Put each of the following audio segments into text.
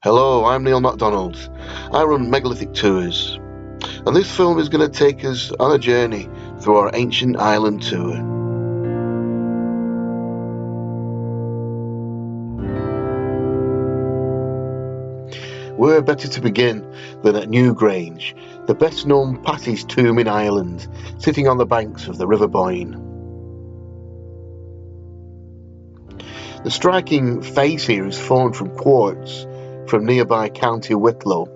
Hello, I'm Neil McDonald. I run Megalithic tours, and this film is going to take us on a journey through our ancient island tour. Where better to begin than at Newgrange, the best known passage tomb in Ireland, sitting on the banks of the River Boyne. The striking face here is formed from quartz from nearby County Wicklow,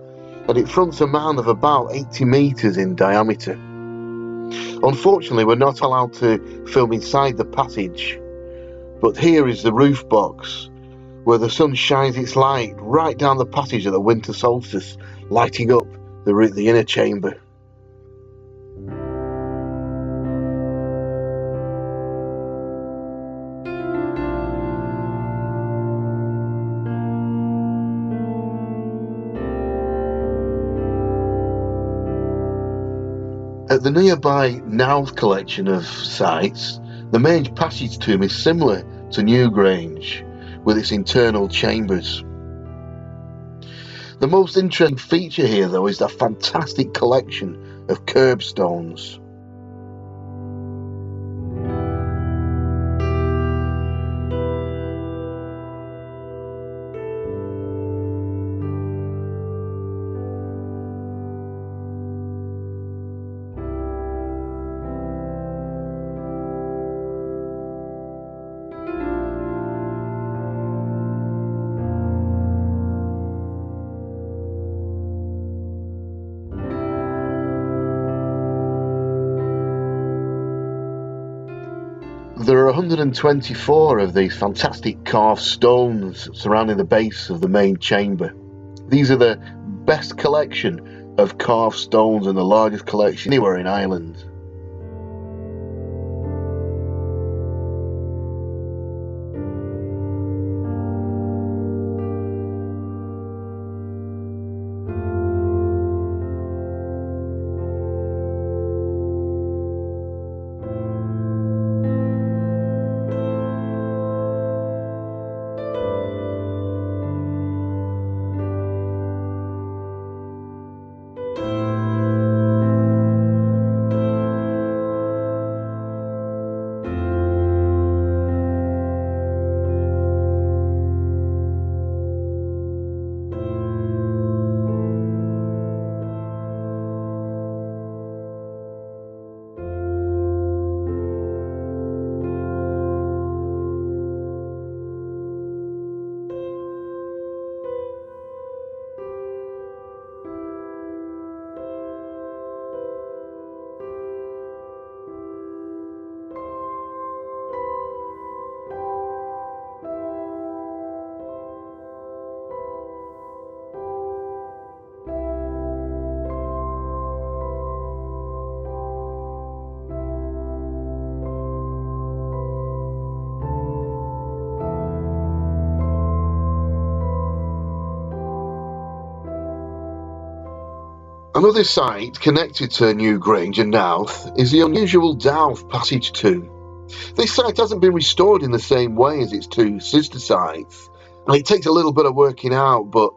and it fronts a mound of about 80 metres in diameter. Unfortunately, we're not allowed to film inside the passage, but here is the roof box, where the sun shines its light right down the passage at the winter solstice, lighting up the inner chamber. At the nearby Knowth collection of sites, the main passage tomb is similar to Newgrange, with its internal chambers. The most interesting feature here, though, is the fantastic collection of curbstones. There are 124 of these fantastic carved stones surrounding the base of the main chamber. These are the best collection of carved stones and the largest collection anywhere in Ireland. Another site connected to Newgrange and Knowth is the unusual Douth Passage tomb. This site hasn't been restored in the same way as its two sister sites, and it takes a little bit of working out, but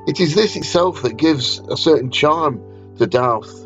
it is this itself that gives a certain charm to Douth.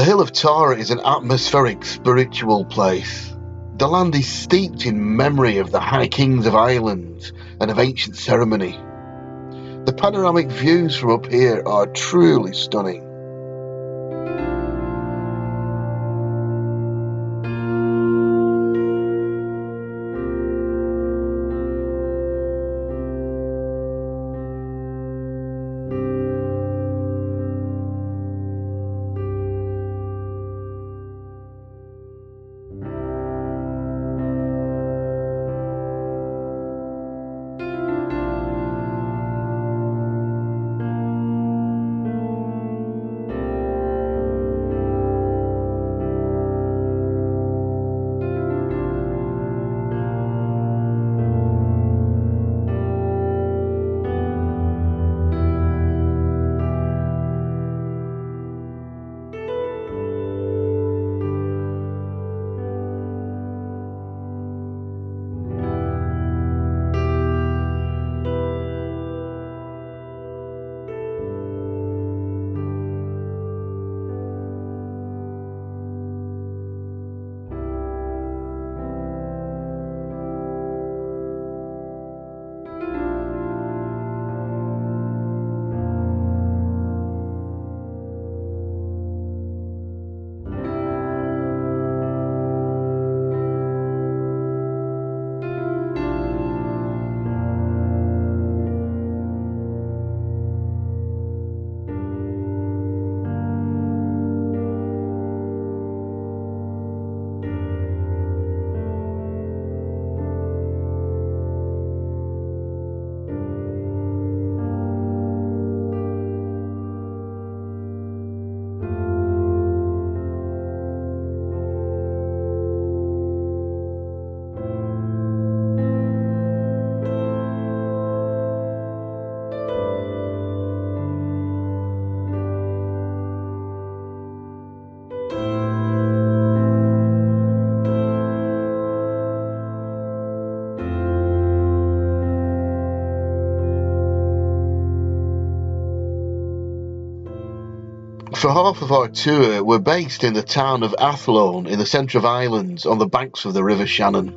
The Hill of Tara is an atmospheric, spiritual place. The land is steeped in memory of the High Kings of Ireland and of ancient ceremony. The panoramic views from up here are truly stunning. For half of our tour, we're based in the town of Athlone in the centre of Ireland on the banks of the River Shannon.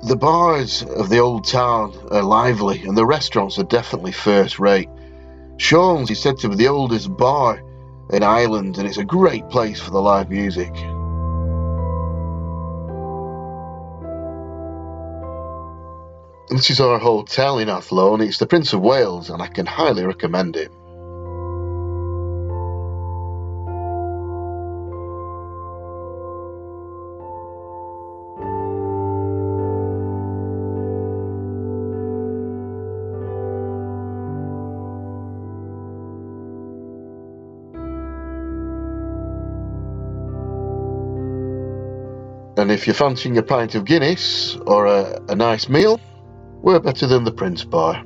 The bars of the old town are lively and the restaurants are definitely first rate. Sean's is said to be the oldest bar in Ireland and it's a great place for the live music. This is our hotel in Athlone. It's the Prince of Wales and I can highly recommend it. And if you're fancying a pint of Guinness or a nice meal, we're better than the Prince Bar.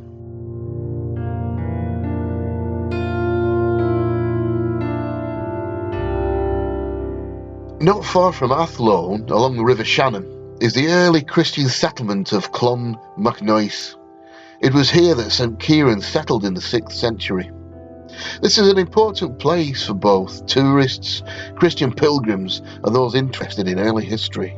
Not far from Athlone, along the River Shannon, is the early Christian settlement of Clonmacnois. It was here that St. Kieran settled in the 6th century. This is an important place for both tourists, Christian pilgrims, and those interested in early history.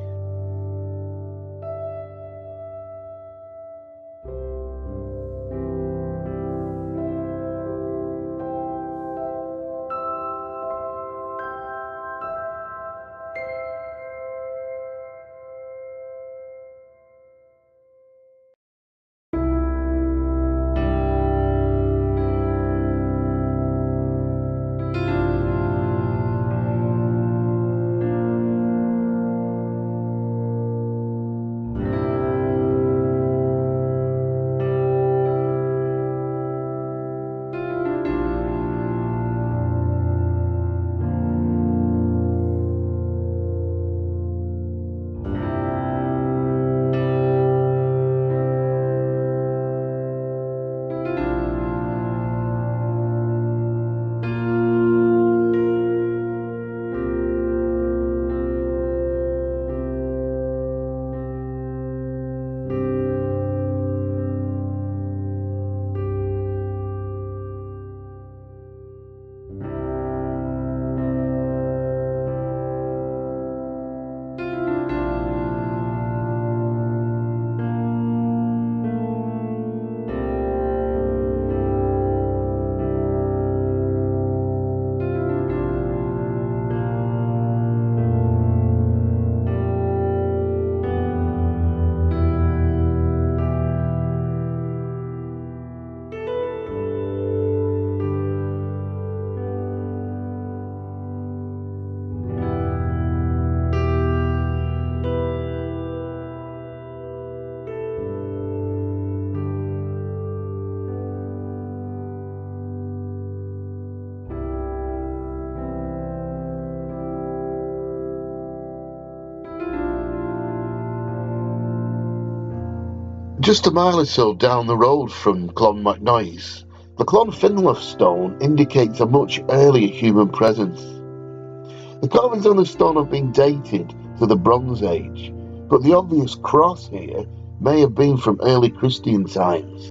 Just a mile or so down the road from Clonmacnois, the Clonfinlough Stone indicates a much earlier human presence. The carvings on the stone have been dated to the Bronze Age, but the obvious cross here may have been from early Christian times.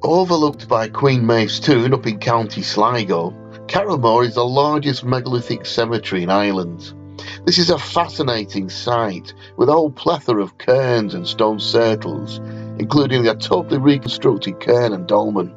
Overlooked by Queen Maev's Toon up in County Sligo, Carrowmore is the largest megalithic cemetery in Ireland. This is a fascinating site with a whole plethora of cairns and stone circles, including a totally reconstructed cairn and dolmen.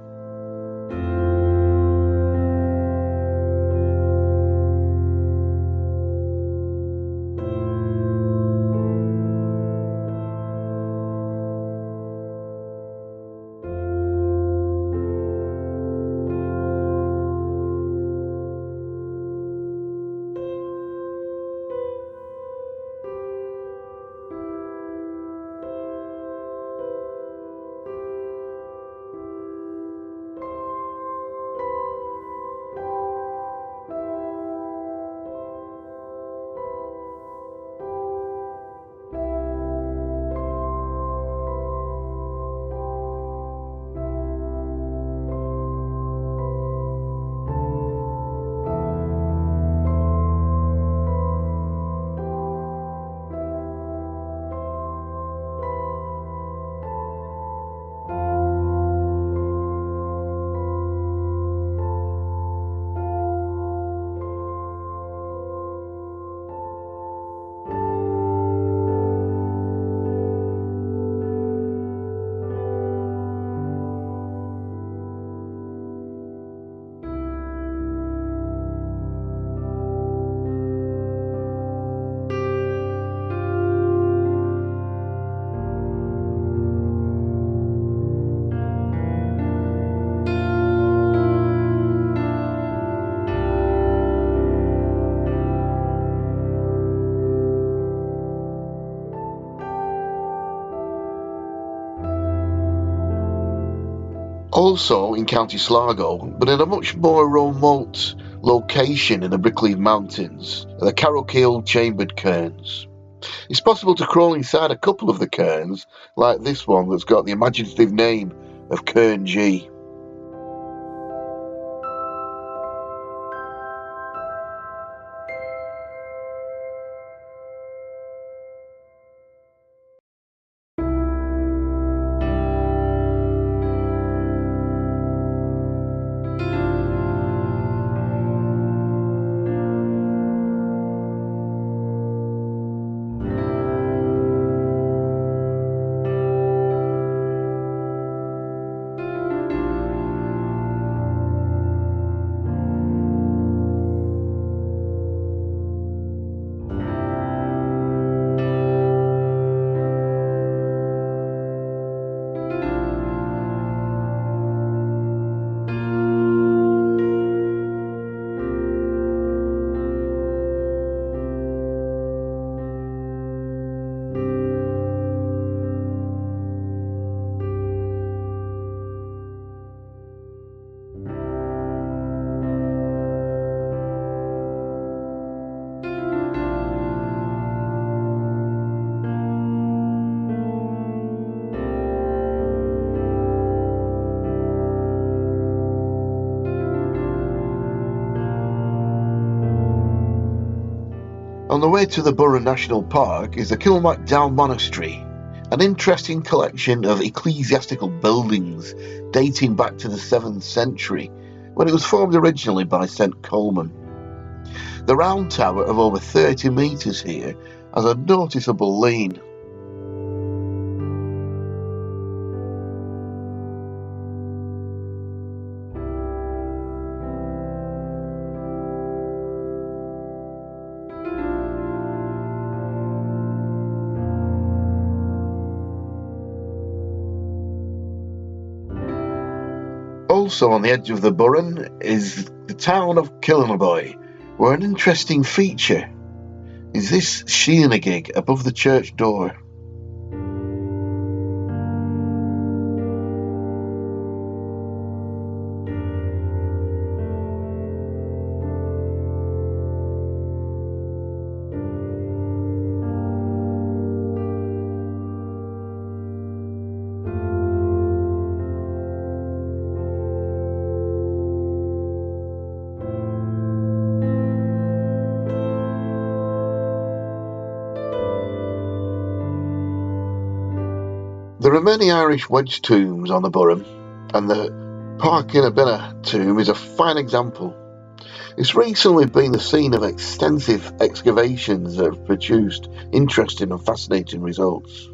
Also in County Sligo, but in a much more remote location in the Brickleaf Mountains, are the Carrowmore chambered cairns. It's possible to crawl inside a couple of the cairns, like this one that's got the imaginative name of Cairn G. On the way to the Borough National Park is the Clonmacnois Monastery, an interesting collection of ecclesiastical buildings dating back to the 7th century, when it was formed originally by St Coleman. The round tower of over 30 metres here has a noticeable lean. Also on the edge of the Burren is the town of Clonmacnois, where an interesting feature is this sheernagig above the church door. There are many Irish wedge tombs on the Burren, and the Parknabinnia tomb is a fine example. It's recently been the scene of extensive excavations that have produced interesting and fascinating results.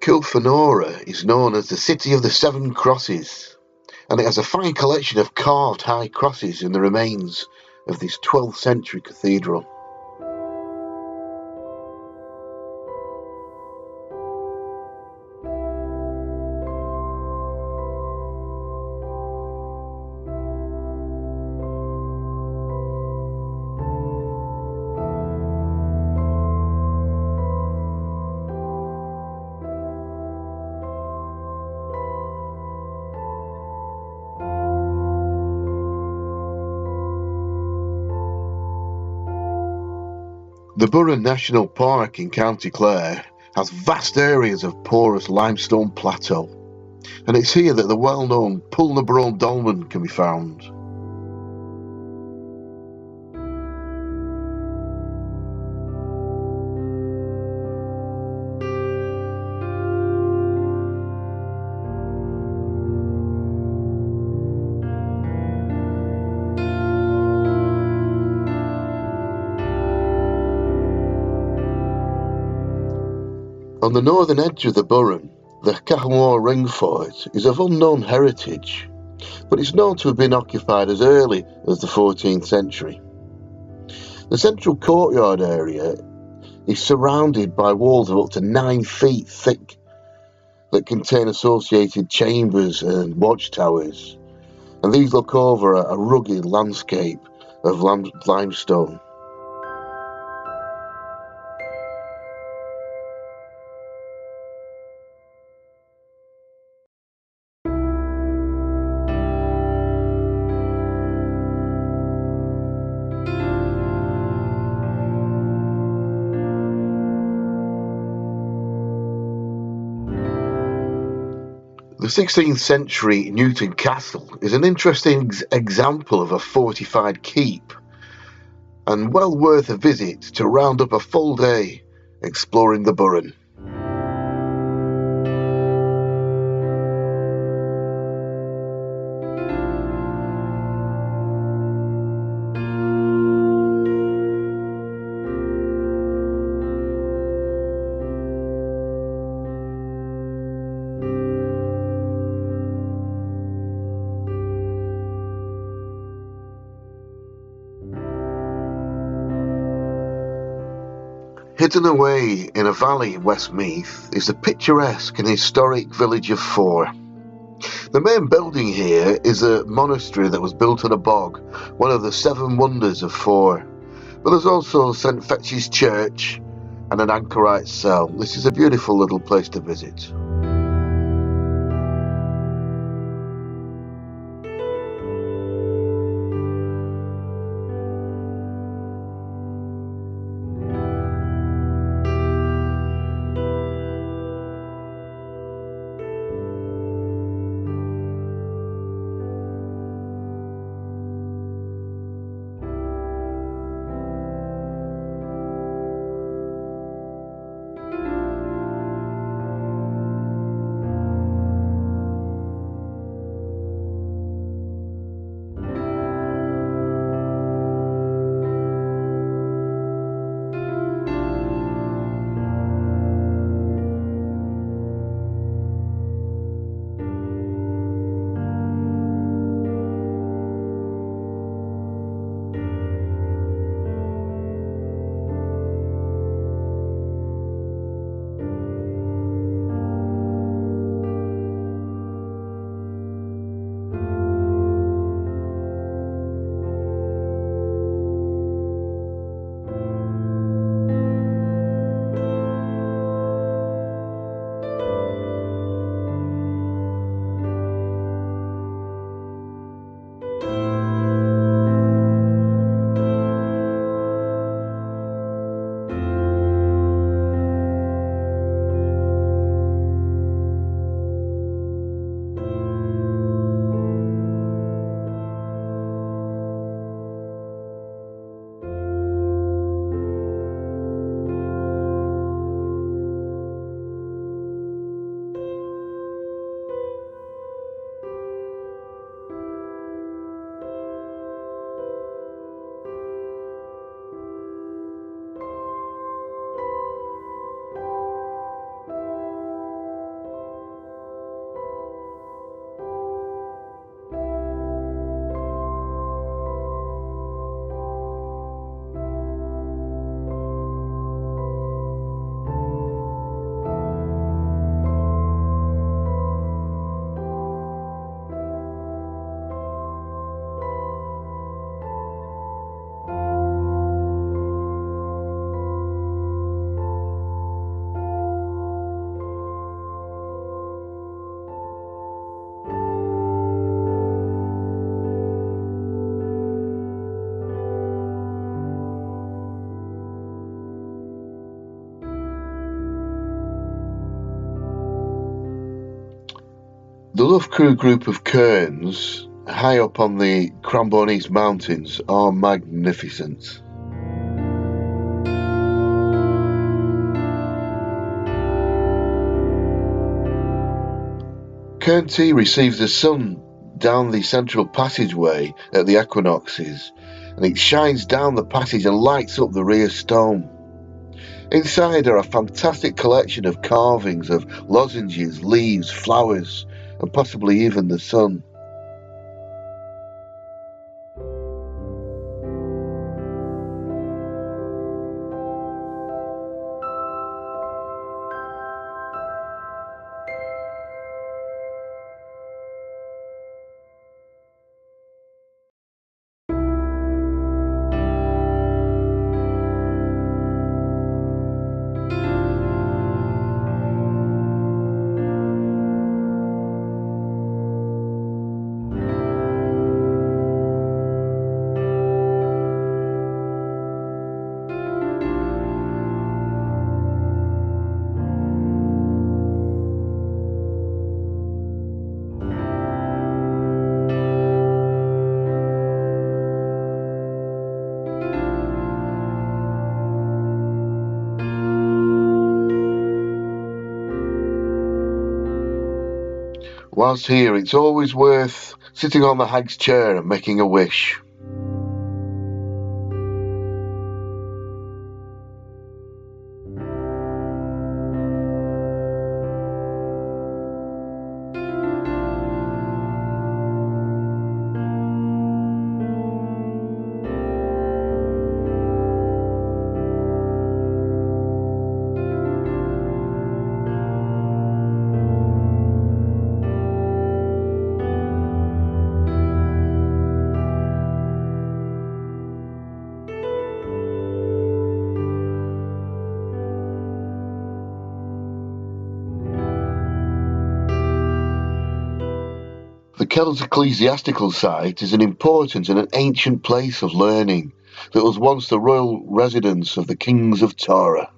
Clonmacnois is known as the City of the Seven Crosses, and it has a fine collection of carved high crosses in the remains of this 12th century cathedral. The Burren National Park in County Clare has vast areas of porous limestone plateau, and it's here that the well-known Pulnabrone dolmen can be found. On the northern edge of the Burren, the Carrowmore ring fort is of unknown heritage, but it's known to have been occupied as early as the 14th century. The central courtyard area is surrounded by walls of up to 9 feet thick that contain associated chambers and watchtowers, and these look over a rugged landscape of limestone. The 16th century Newton Castle is an interesting example of a fortified keep, and well worth a visit to round up a full day exploring the Burren. Hidden away in a valley in West Meath is the picturesque and historic village of Fore. The main building here is a monastery that was built on a bog, one of the 7 wonders of Fore. But there's also St Fetch's Church and an anchorite cell. This is a beautiful little place to visit. The Loughcrew group of cairns, high up on the Carrowmore mountains, are magnificent. Cairn tea receives the sun down the central passageway at the equinoxes, and it shines down the passage and lights up the rear stone. Inside are a fantastic collection of carvings of lozenges, leaves, flowers, and possibly even the sun. Whilst here, it's always worth sitting on the hag's chair and making a wish. The Kells ecclesiastical site is an important and an ancient place of learning that was once the royal residence of the kings of Fore.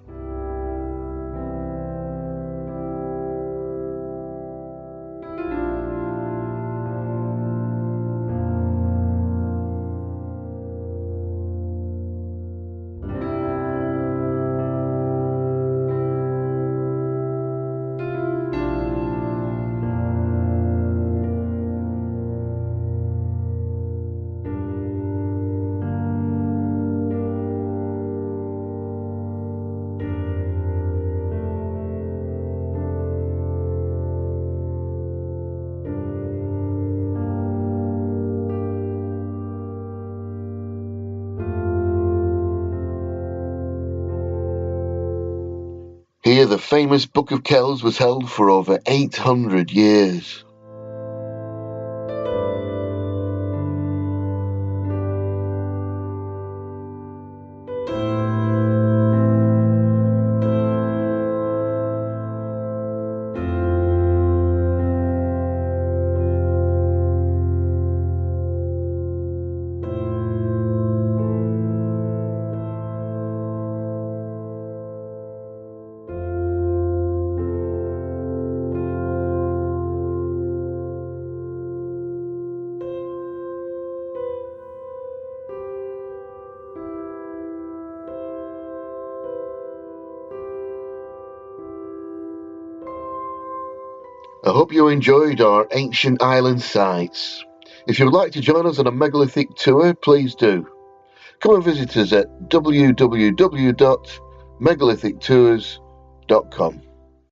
Here the famous Book of Kells was held for over 800 years. I hope you enjoyed our ancient island sites. If you would like to join us on a megalithic tour, please do. Come and visit us at www.megalithictours.com.